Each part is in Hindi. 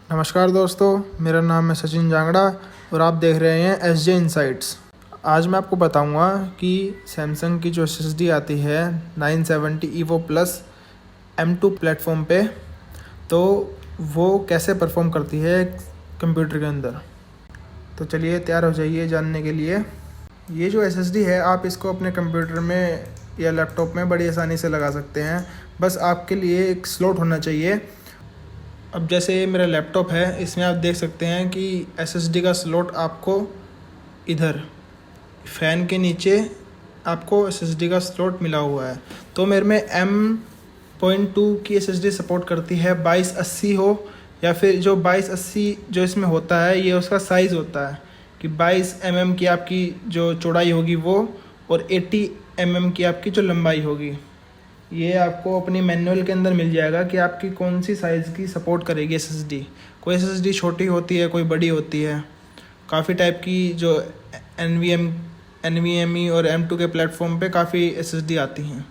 नमस्कार दोस्तों, मेरा नाम है सचिन जांगड़ा और आप देख रहे हैं SJ इनसाइट्स। आज मैं आपको बताऊंगा कि सैमसंग की जो SSD आती है 970 EVO प्लस M2 प्लेटफॉर्म पे, तो वो कैसे परफॉर्म करती है कंप्यूटर के अंदर। तो चलिए तैयार हो जाइए जानने के लिए। ये जो SSD है, आप इसको अपने कंप्यूटर में या लैपटॉप में बड़ी आसानी से लगा सकते हैं। बस आपके लिए एक स्लॉट होना चाहिए। अब जैसे ये मेरा लैपटॉप है, इसमें आप देख सकते हैं कि SSD का स्लॉट आपको इधर फ़ैन के नीचे आपको SSD का स्लॉट मिला हुआ है। तो मेरे में M.2 की SSD सपोर्ट करती है, 2280 हो या फिर जो 2280 जो इसमें होता है, ये उसका साइज़ होता है कि 22 mm की आपकी जो चौड़ाई होगी वो, और 80 mm की आपकी जो लंबाई होगी। ये आपको अपनी मैनुअल के अंदर मिल जाएगा कि आपकी कौन सी साइज़ की सपोर्ट करेगी SSD। कोई SSD छोटी होती है, कोई बड़ी होती है। काफ़ी टाइप की जो NVMe और M2 के प्लेटफॉर्म पे काफ़ी SSD आती हैं,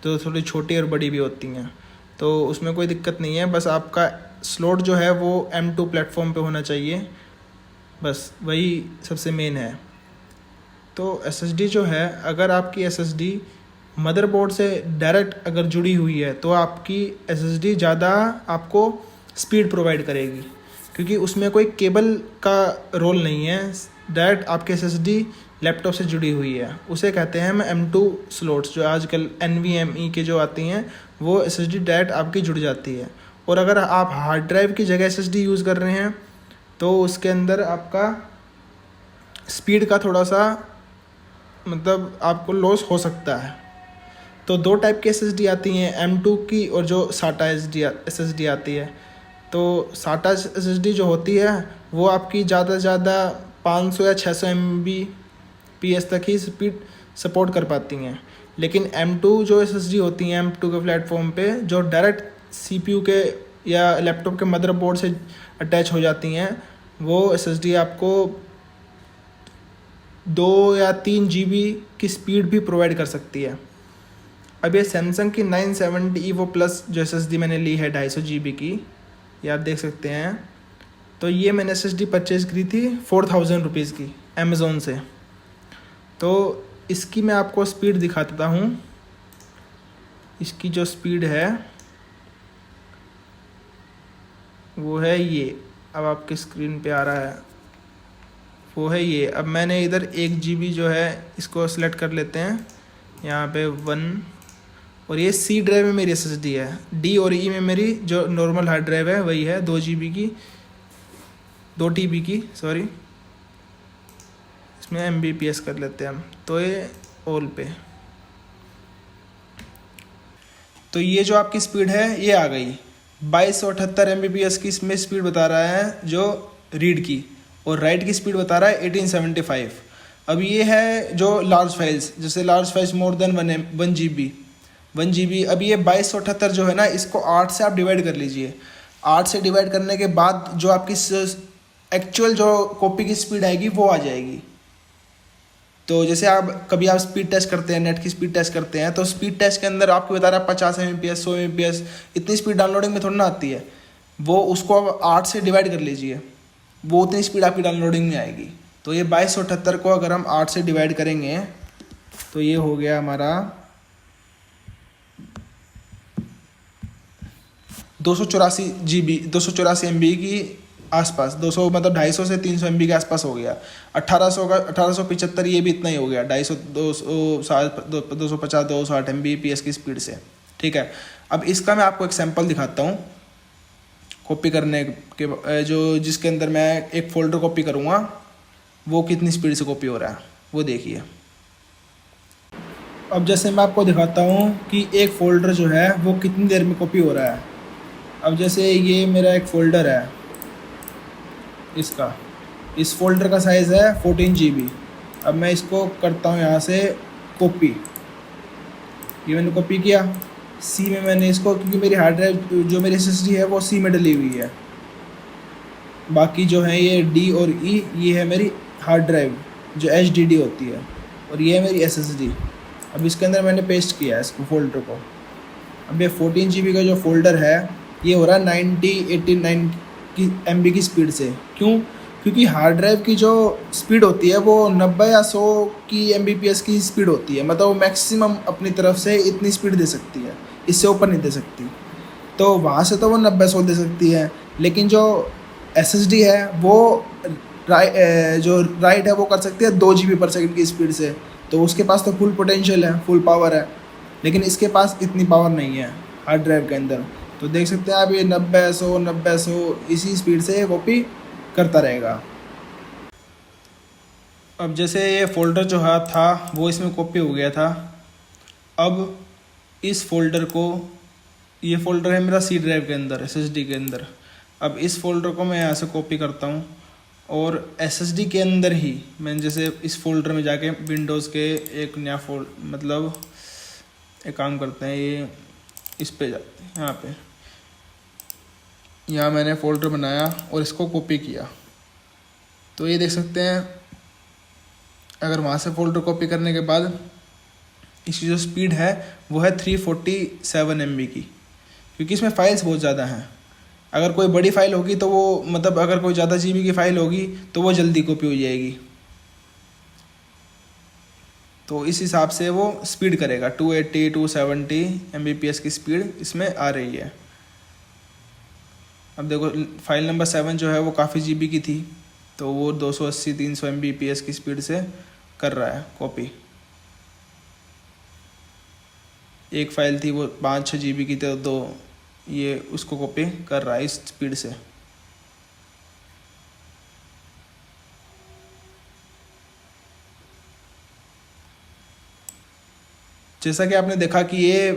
तो थोड़ी छोटी और बड़ी भी होती हैं। तो उसमें कोई दिक्कत नहीं है, बस आपका स्लॉट जो है वो M2 प्लेटफॉर्म पे होना चाहिए, बस वही सबसे मेन है। तो SSD जो है, अगर आपकी SSD मदरबोर्ड से डायरेक्ट अगर जुड़ी हुई है तो आपकी SSD ज़्यादा आपको स्पीड प्रोवाइड करेगी, क्योंकि उसमें कोई केबल का रोल नहीं है। डायरेक्ट आपके SSD लैपटॉप से जुड़ी हुई है, उसे कहते हैं हम M2 स्लॉट्स। जो आजकल NVMe के जो आती हैं, वो SSD डायरेक्ट आपकी जुड़ जाती है। और अगर आप हार्ड ड्राइव की जगह SSD यूज़ कर रहे हैं तो उसके अंदर आपका स्पीड का थोड़ा सा मतलब आपको लॉस हो सकता है। तो दो टाइप की SSD आती हैं, M2 की और जो SATA SSD आती है। तो SATA SSD जो होती है वो आपकी ज़्यादा से ज़्यादा 500 या 600 Mbps तक ही स्पीड सपोर्ट कर पाती हैं। लेकिन M2 जो SSD होती हैं M2 के प्लेटफॉर्म पे, जो डायरेक्ट CPU के या लैपटॉप के मदरबोर्ड से अटैच हो जाती हैं, वो SSD आपको 2 या 3 GB की स्पीड भी प्रोवाइड कर सकती है। अब ये सैमसंग की 970 EVO प्लस जो SSD मैंने ली है 250 GB की, ये आप देख सकते हैं। तो ये मैंने SSD परचेज़ करी थी 4000 रुपीज़ की अमेज़ोन से। तो इसकी मैं आपको स्पीड दिखा देता हूँ। इसकी जो स्पीड है वो है ये, अब आपकी स्क्रीन पे आ रहा है, वो है ये। अब मैंने इधर 1 GB जो है इसको सेलेक्ट कर लेते हैं, यहाँ पे 1, और ये C ड्राइव में मेरी SSD है। D और E में मेरी जो नॉर्मल हार्ड ड्राइव है वही है 2 GB की, 2 TB की, सॉरी। इसमें Mbps कर लेते हैं हम, तो ये ऑल पे। तो ये जो आपकी स्पीड है ये आ गई 2278 Mbps की इसमें स्पीड बता रहा है जो रीड की, और राइट की स्पीड बता रहा है 1875। अब ये है जो लार्ज फाइल्स, जैसे large files more than 1 GB। अब ये 2278 जो है ना, इसको 8 से आप डिवाइड कर लीजिए। 8 से डिवाइड करने के बाद जो आपकी एक्चुअल जो कॉपी की स्पीड आएगी वो आ जाएगी। तो जैसे आप स्पीड टेस्ट करते हैं, नेट की स्पीड टेस्ट करते हैं, तो स्पीड टेस्ट के अंदर आपको बता रहा है 50 Mbps 100 Mbps, इतनी स्पीड डाउनलोडिंग में थोड़ी ना आती है। वो उसको आप 8 से डिवाइड कर लीजिए, वो उतनी स्पीड आपकी डाउनलोडिंग में आएगी। तो ये 2278 को अगर हम 8 से डिवाइड करेंगे तो ये हो गया हमारा 284 GB, 284 MB की आसपास, 200 मतलब 250 से 300 MB के आसपास हो गया। 1800 का 1875, ये भी इतना ही हो गया, 250 250 260 Mbps की स्पीड से। ठीक है, अब इसका मैं आपको एक सैम्पल दिखाता हूँ कॉपी करने के, जो जिसके अंदर मैं एक फ़ोल्डर कॉपी करूँगा वो कितनी स्पीड से कॉपी हो रहा है वो देखिए। अब जैसे मैं आपको दिखाता हूँ कि एक फ़ोल्डर जो है वो कितनी देर में कॉपी हो रहा है। अब जैसे ये मेरा एक फ़ोल्डर है, इस फोल्डर का साइज़ है 14 GB। अब मैं इसको करता हूँ यहाँ से कॉपी। ये मैंने कॉपी किया C में, मैंने इसको, क्योंकि मेरी हार्ड ड्राइव जो मेरी SSD है वो C में डली हुई है। बाकी जो है ये D और E, ये है मेरी हार्ड ड्राइव जो HDD होती है, और ये है मेरी SSD। अब इसके अंदर मैंने पेस्ट किया है इसको फोल्डर को। अब ये 14 GB का जो फोल्डर है ये हो रहा है 90 89 की MB की स्पीड से। क्यों? क्योंकि हार्ड ड्राइव की जो स्पीड होती है वो 90 या 100 की MBPS की स्पीड होती है, मतलब वो मैक्सिमम अपनी तरफ से इतनी स्पीड दे सकती है, इससे ऊपर नहीं दे सकती। तो वहाँ से तो वो 90-100 दे सकती है, लेकिन जो SSD है वो जो राइट है वो कर सकती है 2 GB पर सेकंड की स्पीड से। तो उसके पास तो फुल पोटेंशियल है, फुल पावर है, लेकिन इसके पास इतनी पावर नहीं है हार्ड ड्राइव के अंदर। तो देख सकते हैं आप, ये 90-100 इसी स्पीड से कॉपी करता रहेगा। अब जैसे ये फ़ोल्डर जो है था वो इसमें कॉपी हो गया था। अब इस फोल्डर को, ये फ़ोल्डर है मेरा C ड्राइव के अंदर, SSD के अंदर। अब इस फोल्डर को मैं यहाँ से कॉपी करता हूँ और SSD के अंदर ही मैं जैसे इस फोल्डर में जाके विंडोज़ के एक नया मतलब एक काम करते हैं, ये इस पे जाते हैं, यहाँ मैंने फ़ोल्डर बनाया और इसको कॉपी किया। तो ये देख सकते हैं, अगर वहाँ से फ़ोल्डर कॉपी करने के बाद इसकी जो स्पीड है वो है 347 MB की, क्योंकि इसमें फ़ाइल्स बहुत ज़्यादा हैं। अगर कोई बड़ी फ़ाइल होगी तो वो, मतलब अगर कोई ज़्यादा GB की फ़ाइल होगी तो वो जल्दी कॉपी हो जाएगी। तो इस हिसाब से वो स्पीड करेगा। 280-270 MBPS की स्पीड इसमें आ रही है। अब देखो, फाइल नंबर 7 जो है वो काफ़ी GB की थी, तो वो 280-300 MBPS की स्पीड से कर रहा है कॉपी। एक फ़ाइल थी वो 5-6 GB की, तो ये उसको कॉपी कर रहा है इस स्पीड से। जैसा कि आपने देखा कि ये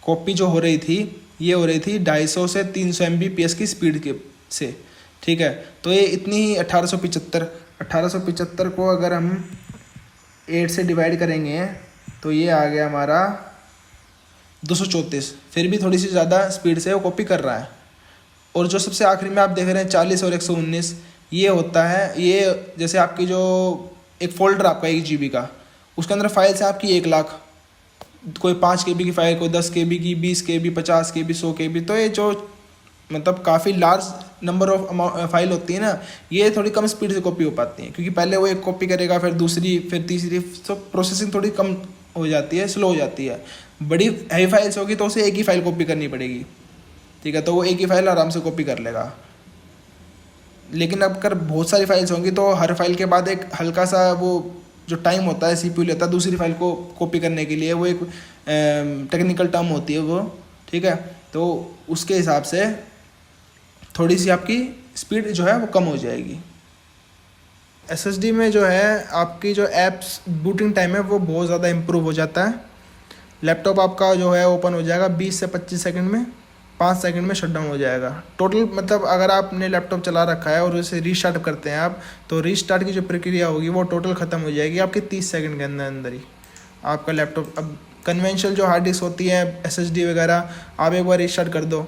कॉपी जो हो रही थी, ये हो रही थी 250 से 300 MBPS की स्पीड के से, ठीक है। तो ये इतनी ही 1875 को अगर हम 8 से डिवाइड करेंगे तो ये आ गया हमारा 234। फिर भी थोड़ी सी ज़्यादा स्पीड से वो कॉपी कर रहा है। और जो सबसे आखिरी में आप देख रहे हैं 40 और 119, ये होता है, ये जैसे आपकी जो एक फ़ोल्डर आपका 1 GB का, उसके अंदर फाइल्स है आपकी 1 लाख, कोई 5 KB की फ़ाइल, कोई 10 KB की, 20 KB, 50 KB, 100 KB। तो ये जो मतलब काफ़ी लार्ज नंबर ऑफ फाइल होती है ना, ये थोड़ी कम स्पीड से कॉपी हो पाती हैं, क्योंकि पहले वो एक कॉपी करेगा, फिर दूसरी, फिर तीसरी, तो प्रोसेसिंग थोड़ी कम हो जाती है, स्लो हो जाती है। बड़ी हैवी फाइल्स होगी तो उसे एक ही फाइल कॉपी करनी पड़ेगी, ठीक है, तो वो एक ही फाइल आराम से कॉपी कर लेगा। लेकिन अब अगर बहुत सारी फाइल्स होंगी तो हर फाइल के बाद एक हल्का सा वो जो टाइम होता है CPU लेता है दूसरी फाइल को कॉपी करने के लिए, वो एक टेक्निकल टर्म होती है वो, ठीक है। तो उसके हिसाब से थोड़ी सी आपकी स्पीड जो है वो कम हो जाएगी। SSD में जो है आपकी जो ऐप्स बूटिंग टाइम है वो बहुत ज़्यादा इम्प्रूव हो जाता है। लैपटॉप आपका जो है ओपन हो जाएगा 20 से 25 सेकंड में, 5 सेकंड में शटडाउन हो जाएगा टोटल। मतलब अगर आपने लैपटॉप चला रखा है और उसे रीस्टार्ट करते हैं आप, तो रीस्टार्ट की जो प्रक्रिया होगी वो टोटल ख़त्म हो जाएगी आपके 30 सेकंड के अंदर अंदर ही आपका लैपटॉप। अब कन्वेंशनल जो हार्ड डिस्क होती है SSD वगैरह, आप एक बार रीस्टार्ट कर दो,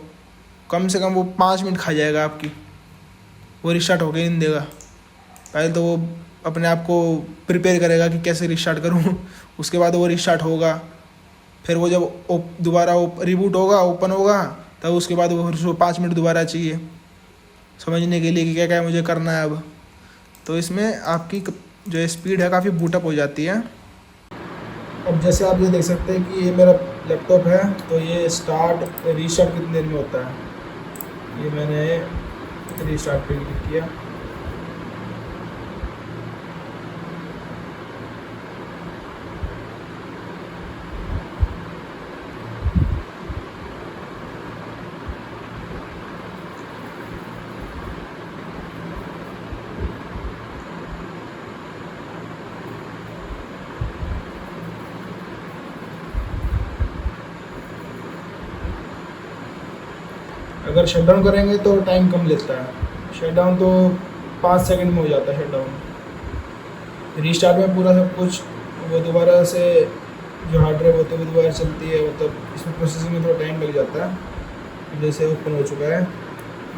कम से कम वो 5 मिनट खा जाएगा आपकी, वो रीस्टार्ट होके नहीं देगा। पहले तो वो अपने आप को प्रिपेयर करेगा कि कैसे रीस्टार्ट करूँ उसके बाद वो रीस्टार्ट होगा, फिर वो जब दोबारा रिबूट होगा, ओपन होगा, तब उसके बाद वो 5 मिनट दोबारा चाहिए समझने के लिए कि क्या क्या मुझे करना है अब। तो इसमें आपकी जो स्पीड है काफ़ी बूटअप हो जाती है। अब जैसे आप ये देख सकते हैं कि ये मेरा लैपटॉप है, तो ये स्टार्ट रीस्टार्ट कितनी देर में होता है, ये मैंने रीस्टार्ट पे क्लिक किया। अगर शटडाउन करेंगे तो टाइम कम लेता है, शटडाउन तो 5 सेकंड में हो जाता है शटडाउन। रीस्टार्ट में पूरा सब कुछ वो दोबारा से जो हार्ड ड्राइव होती है वो दोबारा चलती है, मतलब इसमें प्रोसेसिंग में थोड़ा टाइम लग जाता है। जैसे ओपन हो चुका है,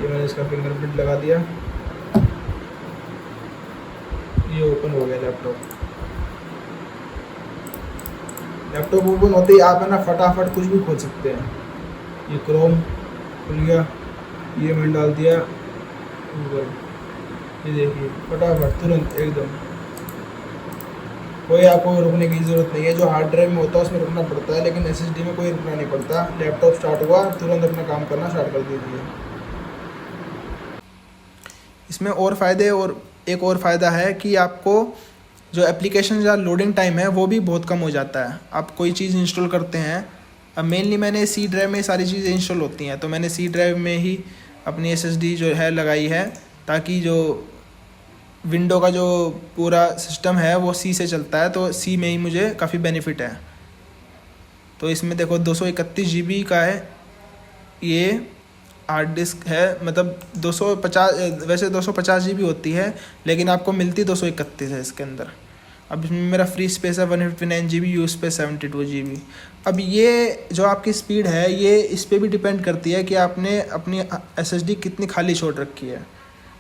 ये मैंने इसका फिंगरप्रिंट लगा दिया, ये ओपन हो गया लैपटॉप। लैपटॉप ओपन होते ही आप है ना फटाफट कुछ भी खोल सकते हैं। ये क्रोम खुल गया, ये मैंने डाल दिया गूगल, ये देखिए फटाफट तुरंत एकदम, कोई आपको रुकने की ज़रूरत नहीं है। जो हार्ड ड्राइव में होता है उसमें रुकना पड़ता है, लेकिन एसएसडी में कोई रुकना नहीं पड़ता। लैपटॉप स्टार्ट हुआ तुरंत अपना काम करना स्टार्ट कर दीजिए। इसमें और फ़ायदे, और एक और फ़ायदा है कि आपको जो एप्लीकेशन या लोडिंग टाइम है वो भी बहुत कम हो जाता है। आप कोई चीज़ इंस्टॉल करते हैं, अब मेनली मैंने सी ड्राइव में सारी चीज़ें इंस्टॉल होती हैं, तो मैंने सी ड्राइव में ही अपनी एसएसडी जो है लगाई है, ताकि जो विंडो का जो पूरा सिस्टम है वो सी से चलता है, तो सी में ही मुझे काफ़ी बेनिफिट है। तो इसमें देखो 231 GB का है ये हार्ड डिस्क है, मतलब 250, वैसे 250 GB होती है, लेकिन आपको मिलती 231 है इसके अंदर। अब इसमें मेरा फ्री स्पेस है 159 GB, यू स्पेस 72 GB। अब ये जो आपकी स्पीड है ये इस पर भी डिपेंड करती है कि आपने अपनी एसएसडी कितनी खाली छोड़ रखी है।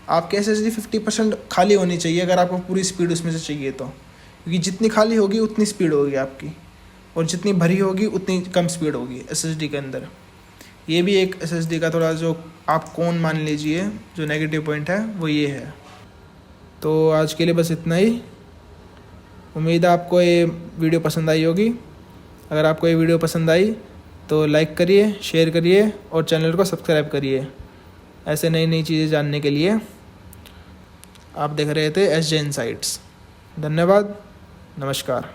आपकी एसएसडी 50% खाली होनी चाहिए अगर आपको पूरी स्पीड उसमें से चाहिए तो, क्योंकि जितनी खाली होगी उतनी स्पीड होगी आपकी, और जितनी भरी होगी उतनी कम स्पीड होगी एसएसडी के अंदर। ये भी एक एसएसडी का थोड़ा जो आप कौन मान लीजिए जो नेगेटिव पॉइंट है वो ये है। तो आज के लिए बस इतना ही। उम्मीद है आपको ये वीडियो पसंद आई होगी। अगर आपको ये वीडियो पसंद आई तो लाइक करिए, शेयर करिए और चैनल को सब्सक्राइब करिए ऐसे नई नई चीज़ें जानने के लिए। आप देख रहे थे SJ इनसाइट्स। धन्यवाद, नमस्कार।